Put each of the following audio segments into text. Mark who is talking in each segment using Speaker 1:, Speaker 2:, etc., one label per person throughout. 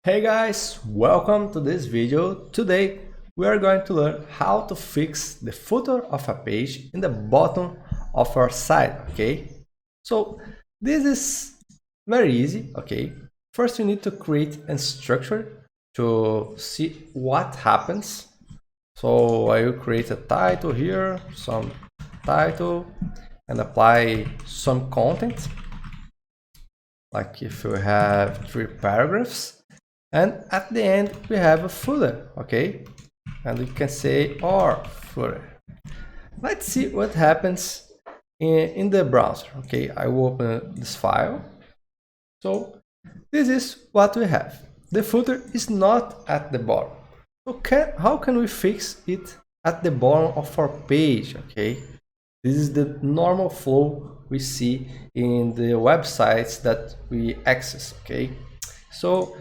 Speaker 1: Hey guys, welcome to this video. Today we are going to learn how to fix the footer of a page in the bottom of our site, okay? So this is very easy, okay? First you need to create a structure to see what happens. So I will create a title here, some title, and apply some content. Like if you have 3 paragraphs, and at the end we have a footer, okay? And we can say our footer. Let's see what happens in the browser. Okay, I will open this file. So this is what we have. The footer is not at the bottom. Okay, how can we fix it at the bottom of our page? Okay, this is the normal flow we see in the websites that we access. Okay, so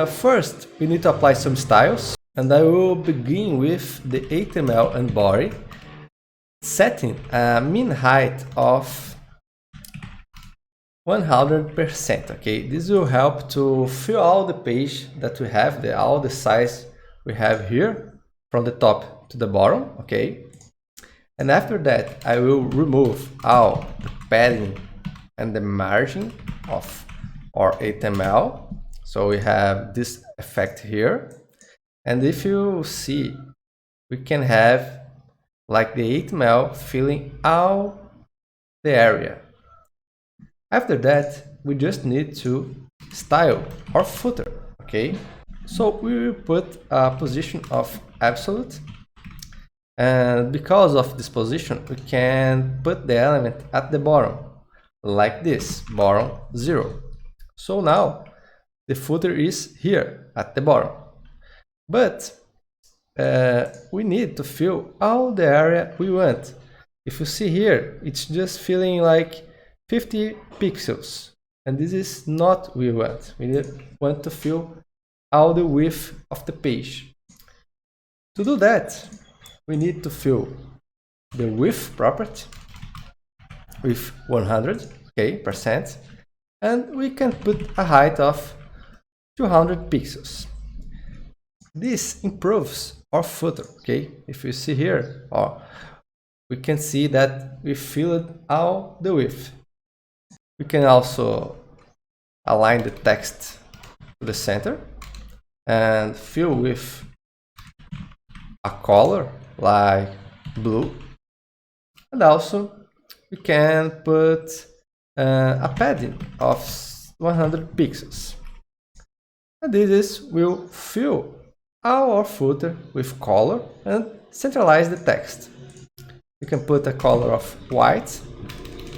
Speaker 1: first we need to apply some styles, and I will begin with the HTML and body, setting a min height of 100%. Okay, this will help to fill all the page that we have, all the size we have here from the top to the bottom. Okay, and after that I will remove all the padding and the margin of our HTML. So we have this effect here, and if you see, we can have like the HTML filling all the area. After that, we just need to style our footer. Okay, so we will put a position of absolute, and because of this position we can put the element at the bottom like this, bottom 0. So now the footer is here at the bottom, but we need to fill all the area we want. If you see here, it's just filling like 50 pixels, and this is not what we want. We want to fill all the width of the page. To do that, we need to fill the width property with 100, okay, percent, and we can put a height of 200 pixels. This improves our footer. Okay, if you see here, we can see that we filled all the width. We can also align the text to the center and fill with a color like blue, and also we can put a padding of 100 pixels. And this will fill our footer with color and centralize the text. You can put a color of white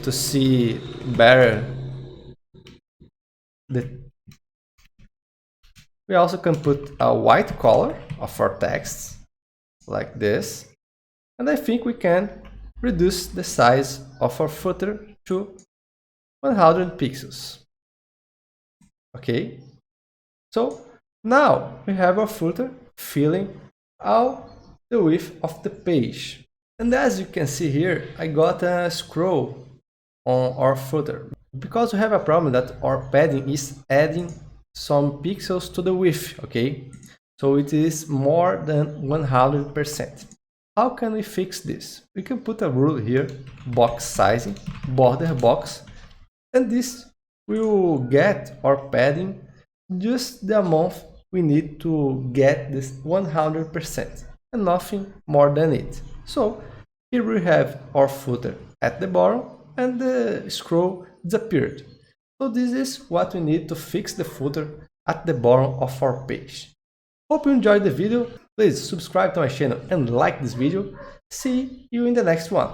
Speaker 1: to see better. We also can put a white color of our text like this, and I think we can reduce the size of our footer to 100 pixels. Okay, so now we have our footer filling all the width of the page. And as you can see here, I got a scroll on our footer because we have a problem that our padding is adding some pixels to the width. Okay, so it is more than 100%. How can we fix this? We can put a rule here, box sizing, border box, and this will get our padding just the amount we need to get this 100%, and nothing more than it. So here we have our footer at the bottom and the scroll disappeared. So this is what we need to fix the footer at the bottom of our page. Hope you enjoyed the video. Please subscribe to my channel and like this video. See you in the next one.